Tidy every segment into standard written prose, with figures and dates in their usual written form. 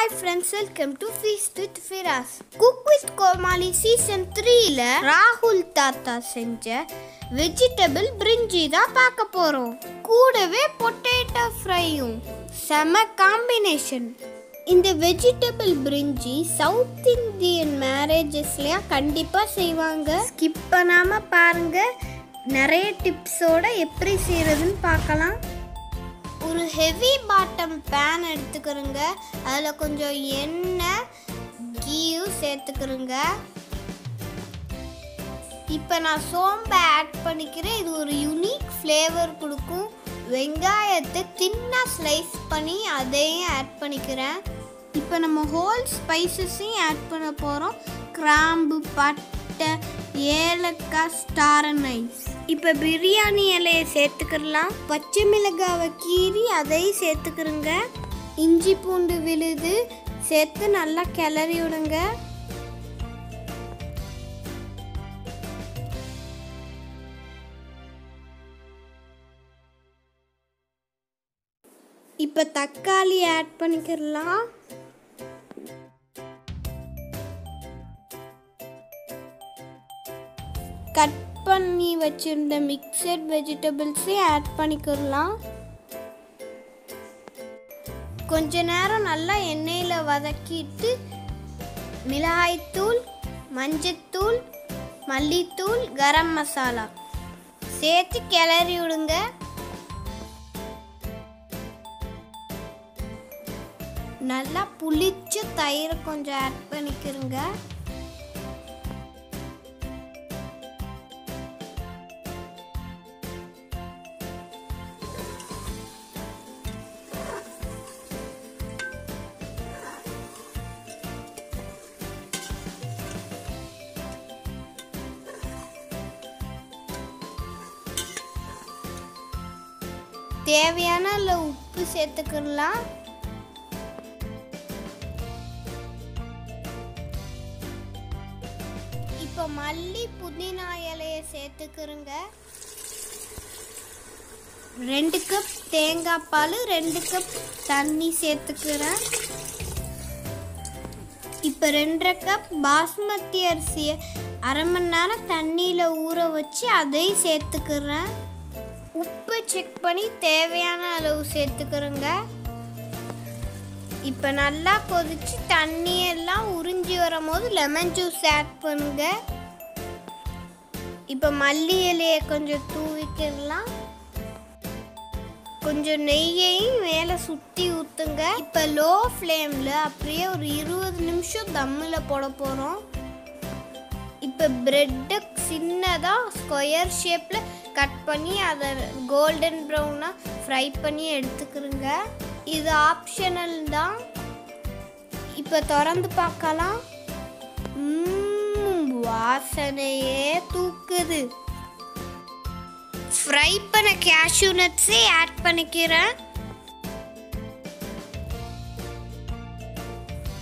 Hi friends, welcome to Feast with Firas. Cook with Comali season 3 la Rahul Thatha senja vegetable brinji da paaka porom. Koodave potato fry sama combination. இந்த vegetable brinji South Indian marriages la கண்டிப்பா செய்வாங்க. Skip பண்ணாம பாருங்க. நிறைய டிப்ஸோட எப்படி செய்யறதுன்னு பார்க்கலாம். ஒரு ஹெவி பாட்டம் பேன் எடுத்துக்கிறங்க. அதில் கொஞ்சம் எண்ணெய் கீயும் சேர்த்துக்கிறங்க. இப்போ நான் சோம்பை ஆட் பண்ணிக்கிறேன். இது ஒரு யூனிக் ஃப்ளேவர் கொடுக்கும். வெங்காயத்தை தின்னாக ஸ்லைஸ் பண்ணி அதையும் ஆட் பண்ணிக்கிறேன். இப்போ நம்ம ஹோல் ஸ்பைசஸையும் ஆட் பண்ண போகிறோம். கிராம்பு, பட்டை, ஏலக்காய், ஸ்டார் அனைஸ். இப்போ பிரியாணி இலையை சேர்த்துக்கலாம். பச்சை மிளகாவை கீறி அதையும் சேர்த்துக்கிறோங்க. இஞ்சி பூண்டு விழுது சேர்த்து நல்லா கிளறி விடுங்க. இப்போ தக்காளி ஆட் பண்ணிக்கலாம். கட் பண்ணி வச்சிருந்த மிக்சட் வெஜிடபிள்ஸை ஆட் பண்ணிக்கலாம். கொஞ்ச நேரம் நல்லா எண்ணெயில் வதக்கிட்டு மிளகாய்த்தூள், மஞ்சத்தூள், மல்லித்தூள், கரம் மசாலா சேர்த்து கிளறி விடுங்க. நல்லா புளிச்ச தயிரை கொஞ்சம் ஆட் பண்ணிக்கிறங்க. தேவையான அளவு உப்பு சேர்த்துக்கலாம். இப்போ மல்லி புதினா இலையை சேர்த்துக்கிறோங்க. 2 கப் தேங்காய் பால், 2 கப் தண்ணி சேர்த்துக்கிறேன். இப்போ 2.5 கப் பாஸ்மதி அரிசியை அரை மணி நேரம் தண்ணியில் ஊற வச்சு அதையும் சேர்த்துக்கிறேன். உப்பு செக் பண்ணி தேவையான அளவு சேர்த்துக்கிறோங்க. இப்போ நல்லா கொதிச்சு தண்ணியெல்லாம் உறிஞ்சி வரும்போது லெமன் ஜூஸ் ஆட் பண்ணுங்க. இப்போ மல்லி இலையை கொஞ்சம் தூவிக்கலாம். கொஞ்சம் நெய்யையும் மேலே சுற்றி ஊற்றுங்க. இப்போ லோ ஃப்ளேமில் அப்படியே ஒரு 20 நிமிஷம் தம்மில் போட போகிறோம். இப்போ பிரெட்டை சின்னதாக ஸ்கொயர் ஷேப்பில் கட் பண்ணி அதை கோல்டன் ப்ரௌனாக ஃப்ரை பண்ணி எடுத்துக்கிறோங்க. இது ஆப்ஷனல் தான். இப்போ திறந்து பார்க்கலாம். வாசனையே தூக்குது. ஃப்ரை பண்ண கேஷ்யூ நட்ஸே ஆட் பண்ணிக்கிறேன்.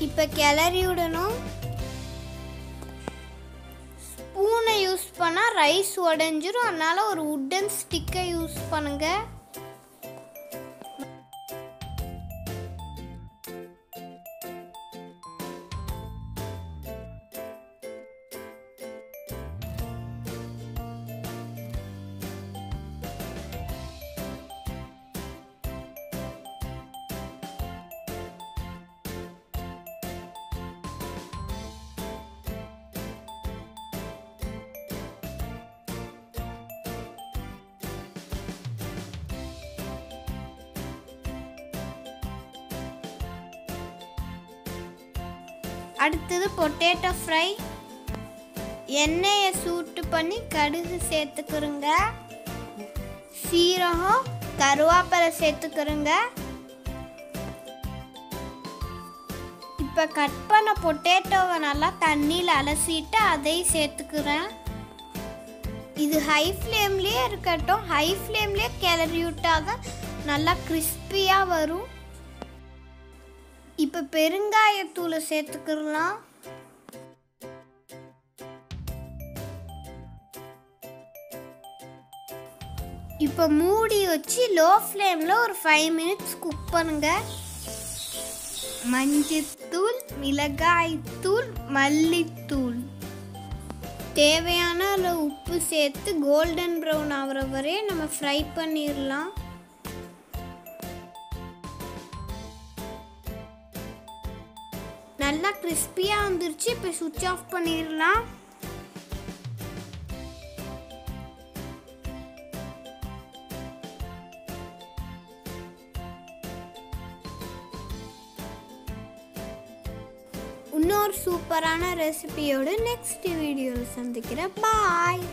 இப்போ கிளறி விடணும். ஸ்பூனை யூஸ் பண்ணால் ரைஸ் உடஞ்சிரும். அதனால ஒரு வுட்டன் ஸ்டிக்கை யூஸ் பண்ணுங்க. அடுத்தது பொட்டேட்டோ ஃப்ரை. எண்ணெயை சூட்டு பண்ணி கடுகு சேர்த்துக்கிறோங்க. சீரகம், கருவேப்பிலை சேர்த்துக்கிறோங்க. இப்போ கட் பண்ண பொட்டேட்டோவை நல்லா தண்ணியில் அலசிட்டு அதையும் சேர்த்துக்கிறேன். இது ஹை ஃப்ளேம்லேயே இருக்கட்டும். ஹை ஃப்ளேம்லேயே கிளறி விட்டாதான் நல்லா கிறிஸ்பியாக வரும். இப்போ பெருங்காயத்தூளை சேர்த்துக்கலாம். இப்போ மூடி வச்சு லோ ஃப்ளேமில் ஒரு 5 மினிட்ஸ் குக் பண்ணுங்க. மஞ்சத்தூள், மிளகாய்த்தூள், மல்லித்தூள். தேவையான அளவு உப்பு சேர்த்து கோல்டன் ப்ரௌன் ஆகிற வரை நம்ம ஃப்ரை பண்ணிடலாம். நல்லா கிறிஸ்பியாக வந்துருச்சு. இப்போ சுவிட்ச் ஆஃப் பண்ணிடலாம். இன்னொரு சூப்பரான ரெசிபியோடு நெக்ஸ்ட் வீடியோவில் சந்திக்கிறேன். பாய்.